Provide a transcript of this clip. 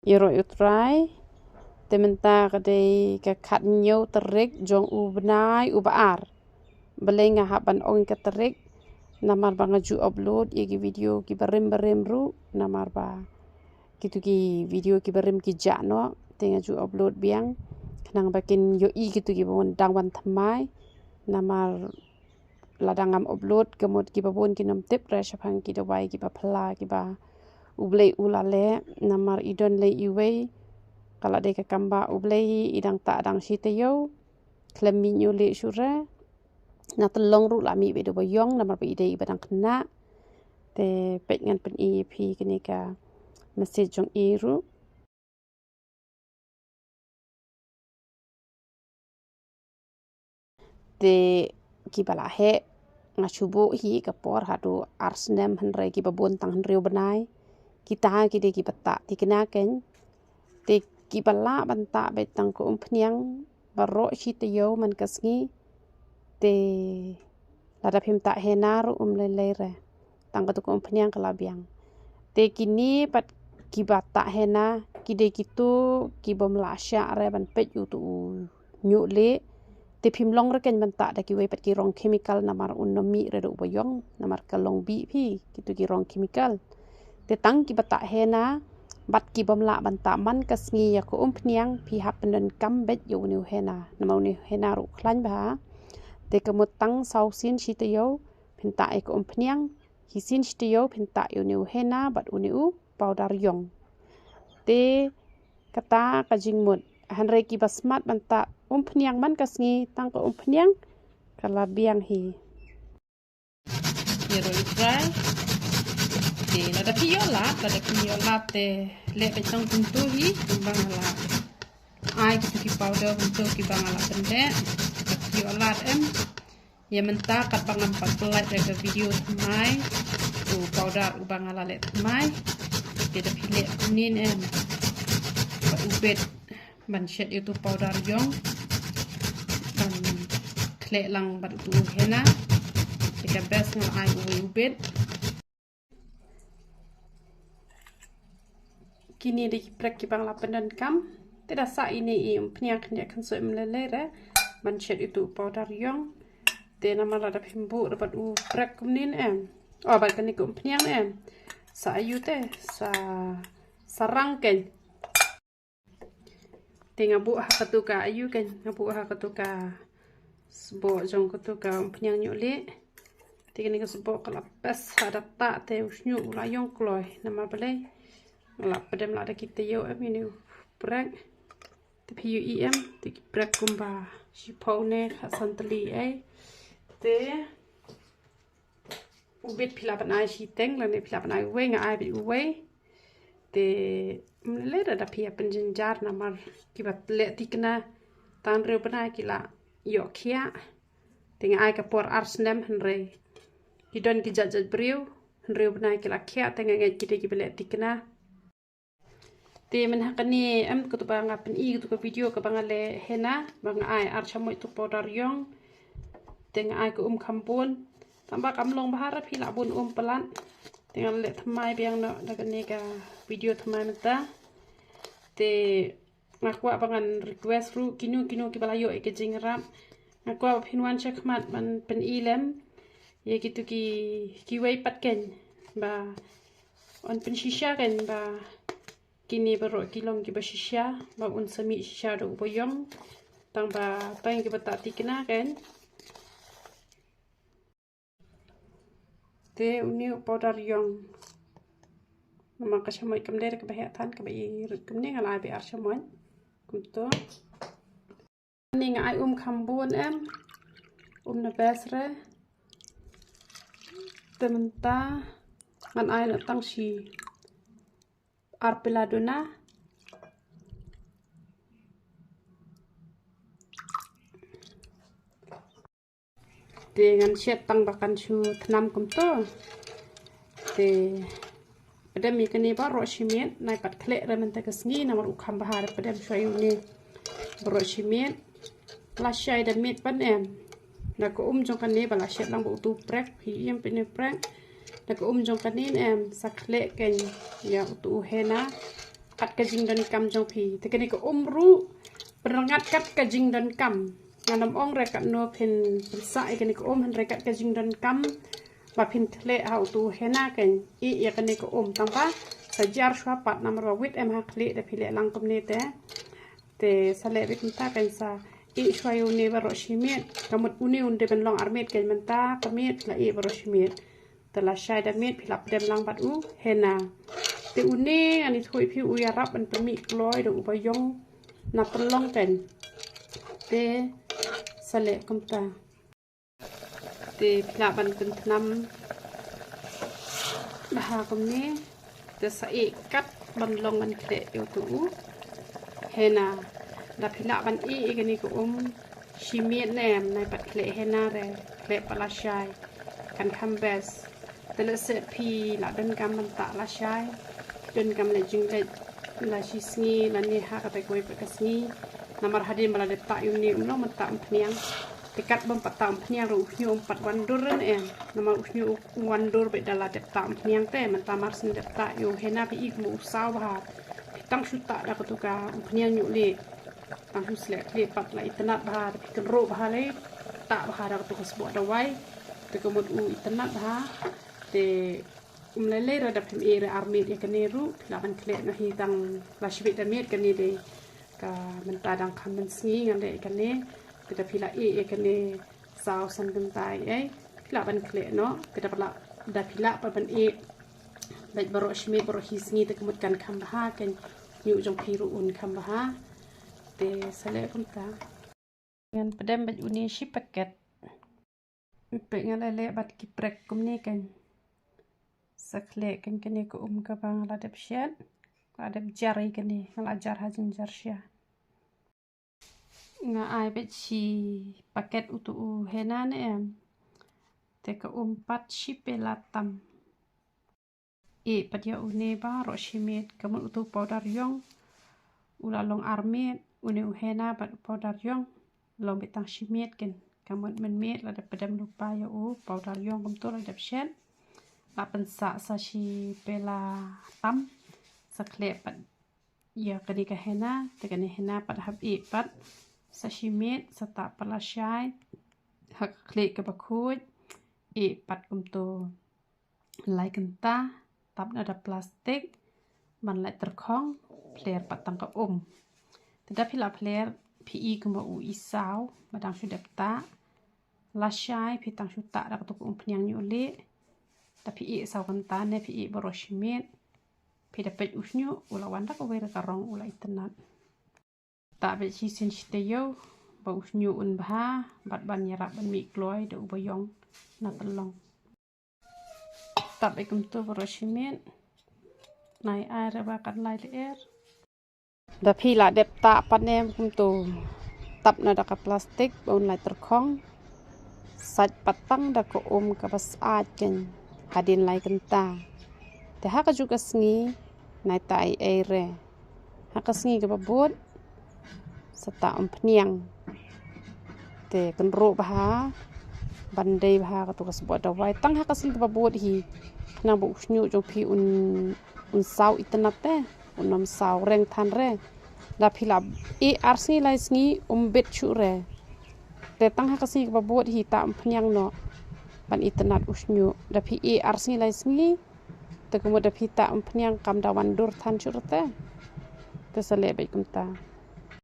Iro utrai tementa kadai ka khat nyau terik jong u benai u baar belenga haban ong ka terik namar bangaju upload ye video ki barem ru namar ba gitu ki video ki barem ki jano tenga ju upload biang nang bakin yo i gitu ki bon dang wan thamai namar ladangam upload kemut ki babon ki nom tip ra shapang ki dawai ki ba phla ki ba ublei ulale namar idon le iwei kalau de ka kamba ublei idang ta dang shitayo klemi nyule syura na telong ru lami be do boyong namar be ide ibadang kena te pet ngan pen ep kini ka message jong iru te ki bala he ngachubo hi ka por hadu arsnem hanre ki babon tang hanreu benai kita ki de ki pata ti kena ken te ki bala banta be tang ko umpniang baro shitayo man kasngi te lada phim ta henaru le re tang ko umpniang kala biang te kini pat ki bata hena ki de kitu ki bom la sha re ban pet yu tu nyu le te phim long re ken banta da ki we pat ki rong chemical namar unomi re do boyong namar ka long bi phi kitu ki rong chemical te tang ki bata hena bat ki bom la banta man kasngi ya ko umpniang phi hapen kam bet yu ni hena namau ni hena ru khlan ba te kamut tang sau sin shitayo pinta e ko umpniang hisin shitayo pinta yu ni hena bat uniu powder yong te kata kajing mut hanre ki basmat banta umpniang man kasngi tang ko umpniang kala biang hi yero itrai te lada piola te le betong puntu hi bang ala ai ki powder puntu ki bang ala pende piola em ya menta kat bangam pat like video mai u powder u bang ala le mai te da pile nin em pat ubet ban shet itu powder yong dan kle lang bat tu hena tika best ng ai ubet kini di prek ki bang lapen dan kam tidak sa ini pniak nya kan so mlele re ban shet itu powder yong te nama lada pimbu dapat prek kumnin em bat kan ikum pniang em sa ayu te sarang ken te ngabu ha katuka ayu ken ngabu ha katuka sbo jong katuka pniang nyule te kini sbo kala pes ada ta te usnyu ulayong kloy nama bale ngala pedem la kita yo em ini prek te piu em te prek kumba shipone khasantli ai te ubet pila banai shiteng la ne pila banai we nga ai bi we te mle da pia penjenjar namar kibat le tikna tan re banai kila yo khia te nga ai ka por arsnem henre idon ki jajaj briu henre banai kila khia te nga ngai kite ki bele tikna te men hakani em ko to banga pen I to video ka bangale hena bang ai archamoy to powder yong teng ai ko kampun tambah kamlong bahara pila bun pelan tinggal le thamai biang no daga nega video thamai mata te ngakwa bangan request ru kinu ki balayo e ke jingrap ngakwa pinwan chakmat man pen ilem ye gitu ki wei patken ba on pen shisha ken ba kini baro kilong ki ba shisha ba un sami shisha do boyong tang ba tang ki bata tikna ken te uniu powder yong nama kashamoy kamder ka bahatan ka bai kumne ngalai be arshamoy kunto ni ngai kambun em na besre tementa man ai na tang shi arpeladona dengan shet tang bakan chu thnam kumto te pedem ikani ba ro shimien nai pat khle re men ta kasni namar ukham bahar pedem shoyu ni ro shimien la shai da mit pan em na ko jong kan ni bala shet lang bu tu prek hi em pin prek na ko jong kan ni em sakhle ken ya tu hena kat kajing dan kam jong pi te kini ko ru berengat kat kajing dan kam nganam ong rekat no pin sa kini ko han rekat kajing dan kam ba pin tle hau tu hena ken I ya kini ko tangpa sajar shwa pat namar wit em ha kle de pile lang kom ne te sale bit ta kan sa I shwa yu ne baro shimiet kamut uni unde ben long armet ken menta kamit la I baro shimiet telah syai dan mit pilap dem lang bat hena te une ani thui pi u ya rap an pemi kloi do ubayong na pelong ken te sale komta te pilap an kenam bah komni te sai kat ban long an kre yo tu hena da pilap an I gani ko shimiet nem nai pat kle hena re kle pala syai kan kambes terleset pi la dan kam menta la syai dan kam le jing le la sisngi la ni ha ka koi pe kasni namar hadim bala de ta yuni no menta pniang dekat bom patam pniang ru nyu pat wandur ren namar nyu wandur be dala de ta pniang te menta mar sin de ta yu hena pi ik mu saw ha tang suta da ka tuka pniang nyu le tang hu slek le pat la itnat ba pi kan ro ba le ta ba da ka tuka sbo da wai te komod itnat ha te umlele rada pem era armit ya kaneru laban kle na hitang la shibit damit kani de ka menta dang khamen sngi ngale kane kita pila ya kane saw san gentai laban kle no kita pala da pila pa ban baik baro shmi baro hisngi te kemut kan khamha kan yu jong piru un khamha te sale kumta ngan pedem baj uni shi paket pe ngale bat kiprek kumni kan sakle kan kini ko ka bang la dep shat la dep jari kini la jar hajin jar sya nga ai bet chi paket utu hena ne te ka pat shi pelatam pat ya une ba ro shimit kamu utu powder yong ula long armit une hena bat powder yong long betang shimit ken kamu men met la dep pedam lupa ya powder yong kum to la dep shat la pensa sa shi pela tam sakle pat ya kani ka hena te kani hena pat hab pat sa shimit sata pala syai hak kle ka bakhuj pat kum to lai kenta tap ada plastik man lai terkhong player patang ka tidak pila player pi kuma isau badang sudah ta la syai pitang suta dak tu pnyang nyule tapi saw kenta ne pi boroshimit pi dapat usnyu ula wanda ko wera karong ula itnat ta be chi sin steyo ba usnyu un bha bat ban yarap ban mi kloi de ubayong na telong tapi kum tu boroshimit nai air ba kan lai air da pila dep ta panem kum tu tap na da ka plastik bon lai terkhong saj patang da ko ka bas ajen hadin lai kenta te haka juga sngi nai tai aire haka sngi ka babut sata pniang te kan ro bah bandai bah ka tu ka sebut da wai tang haka sngi ka babut hi na bu snyu jo pi un saw itnat te unom saw reng than re da phila arsi lai sngi bet chu re te tang haka sngi ka babut hi ta pniang no ban itnat usnyu da pi arsi lai sngi te kemudian pita pniang kam da wandur than chu te sale bai kumta